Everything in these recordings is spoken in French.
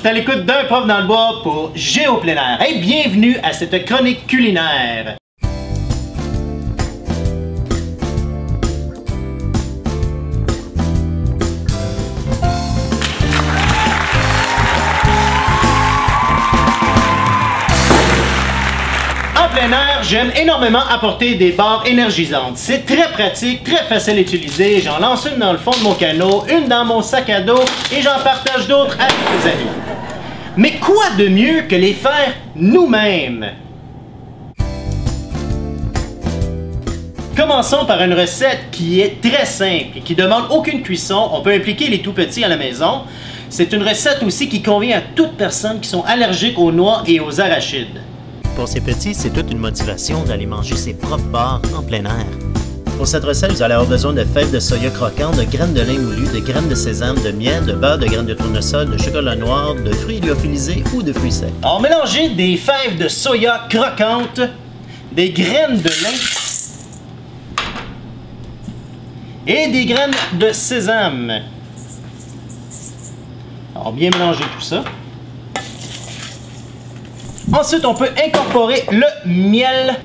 êtes à l'écoute d'un prof dans le bois pour Géo plein air. Hey, bienvenue à cette chronique culinaire. En plein air, j'aime énormément apporter des barres énergisantes. C'est très pratique, très facile à utiliser. J'en lance une dans le fond de mon canot, une dans mon sac à dos et j'en partage d'autres avec mes amis. Mais quoi de mieux que les faire nous-mêmes? Commençons par une recette qui est très simple et qui ne demande aucune cuisson. On peut impliquer les tout-petits à la maison. C'est une recette aussi qui convient à toute personne qui sont allergiques aux noix et aux arachides. Pour ces petits, c'est toute une motivation d'aller manger ses propres barres en plein air. Pour cette recette, vous allez avoir besoin de fèves de soya croquantes, de graines de lin moulu, de graines de sésame, de miel, de beurre, de graines de tournesol, de chocolat noir, de fruits lyophilisés ou de fruits secs. Alors, mélangez des fèves de soya croquantes, des graines de lin et des graines de sésame. Alors, bien mélanger tout ça. Ensuite, on peut incorporer le miel,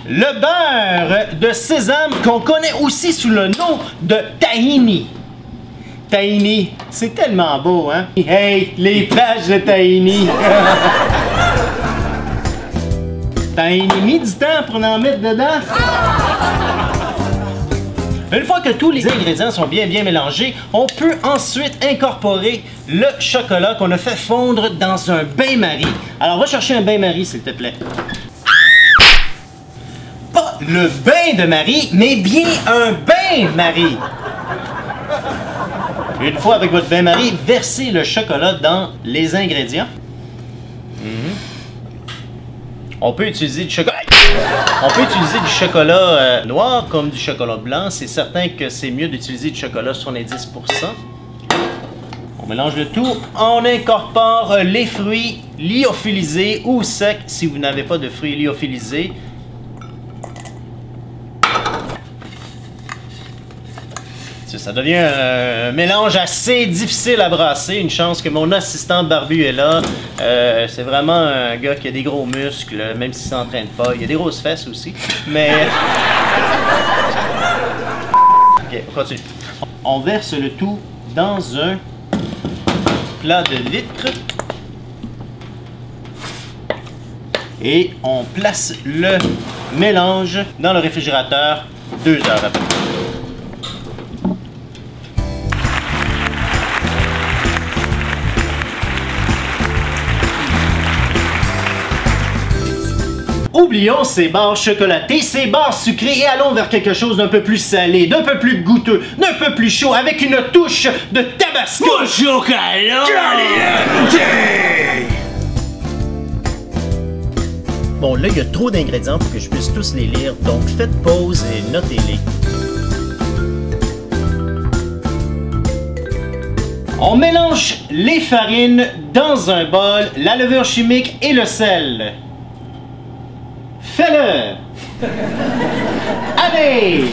le beurre de sésame qu'on connaît aussi sous le nom de tahini. Tahini, c'est tellement beau, hein? Hey, les plages de tahini! Tahini, mis du temps pour en mettre dedans? Une fois que tous les ingrédients sont bien mélangés, on peut ensuite incorporer le chocolat qu'on a fait fondre dans un bain-marie. Alors, va chercher un bain-marie, s'il te plaît. Pas le bain de Marie, mais bien un bain-marie. Une fois avec votre bain-marie, versez le chocolat dans les ingrédients. On peut utiliser du chocolat. On peut utiliser du chocolat noir comme du chocolat blanc. C'est certain que c'est mieux d'utiliser du chocolat 70%. On mélange le tout. On incorpore les fruits lyophilisés ou secs si vous n'avez pas de fruits lyophilisés. Ça devient un mélange assez difficile à brasser. Une chance que mon assistant barbu est là. C'est vraiment un gars qui a des gros muscles, même s'il ne s'entraîne pas. Il a des grosses fesses aussi. Mais... Ok, on continue. On verse le tout dans un plat de vitre. Et on place le mélange dans le réfrigérateur 2 heures après. Oublions ces barres chocolatées, ces barres sucrées et allons vers quelque chose d'un peu plus salé, d'un peu plus goûteux, d'un peu plus chaud avec une touche de tabasco. Au chocolat caliente! Bon, là, il y a trop d'ingrédients pour que je puisse tous les lire, donc faites pause et notez-les. On mélange les farines dans un bol, la levure chimique et le sel. Fais-le! Allez!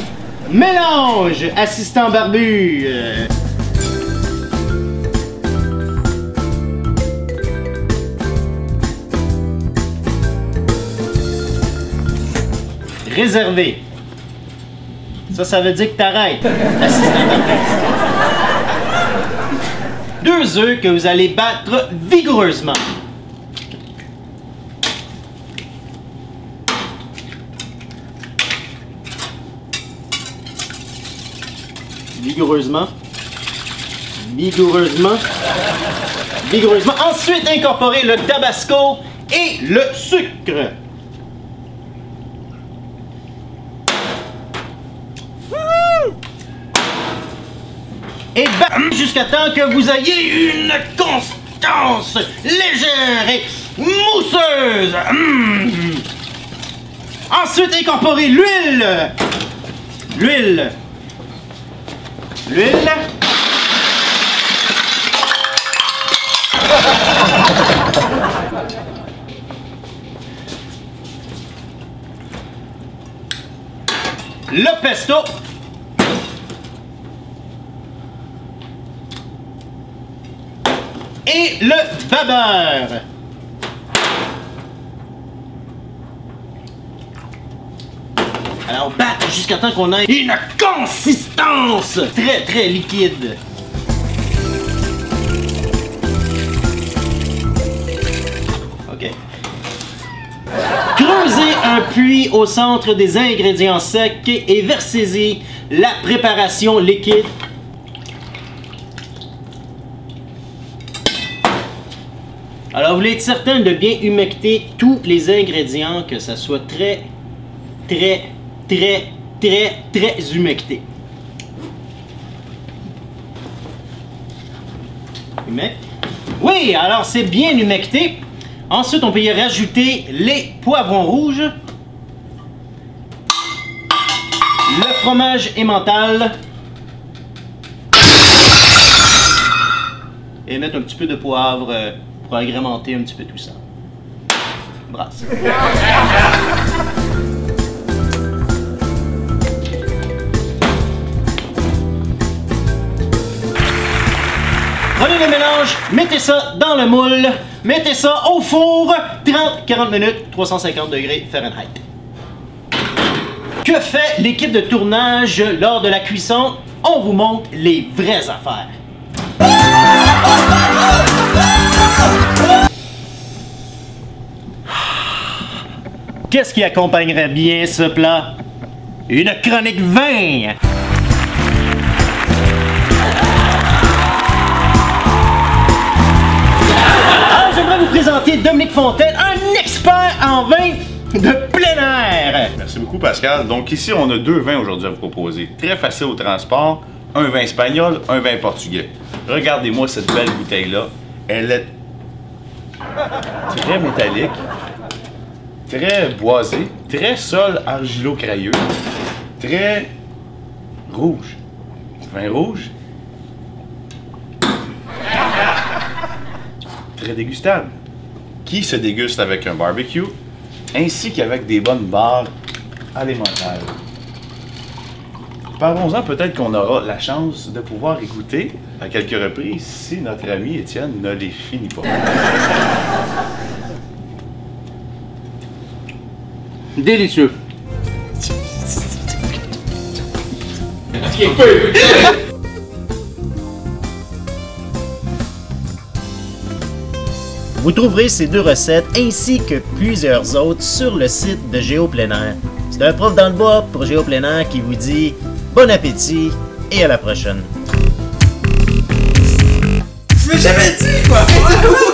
Mélange, assistant barbu! Réservé. Ça veut dire que t'arrêtes, assistant barbu. 2 œufs que vous allez battre vigoureusement. Vigoureusement. Vigoureusement. Vigoureusement. Ensuite, incorporer le tabasco et le sucre. Et battre jusqu'à temps que vous ayez une consistance légère et mousseuse. Ensuite, incorporer l'huile. L'huile. L'huile. Le pesto. et le vapeur. Alors battre jusqu'à temps qu'on ait une consistance très liquide. OK. Creusez un puits au centre des ingrédients secs et versez-y la préparation liquide. Alors, vous voulez être certain de bien humecter tous les ingrédients, que ça soit très humecté. Humecte. Oui, alors c'est bien humecté. Ensuite, on peut y rajouter les poivrons rouges, le fromage emmental et mettre un petit peu de poivre pour agrémenter un petit peu tout ça. Brasse. Prenez le mélange, mettez ça dans le moule, mettez ça au four, 30-40 minutes, 350 degrés Fahrenheit. Que fait l'équipe de tournage lors de la cuisson? On vous montre les vraies affaires. Qu'est-ce qui accompagnerait bien ce plat? Une chronique vin! Alors, j'aimerais vous présenter Dominique Fontaine, un expert en vin de plein air! Merci beaucoup, Pascal. Donc ici, on a 2 vins aujourd'hui à vous proposer. Très facile au transport. Un vin espagnol, un vin portugais. Regardez-moi cette belle bouteille-là. Elle est très métallique, très boisée, très sol argilo-crayeux, très rouge. Vin rouge. Très dégustable. Qui se déguste avec un barbecue, ainsi qu'avec des bonnes barres alimentaires. Parlons-en, peut-être qu'on aura la chance de pouvoir écouter à quelques reprises si notre ami Étienne ne les finit pas. Délicieux. Vous trouverez ces 2 recettes ainsi que plusieurs autres sur le site de Géo Plein Air. C'est un prof dans le bois pour Géo Plein Air qui vous dit bon appétit et à la prochaine. Je l'ai jamais dit, quoi!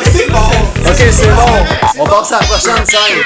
C'est bon! Ok, c'est bon. On passe à la prochaine scène.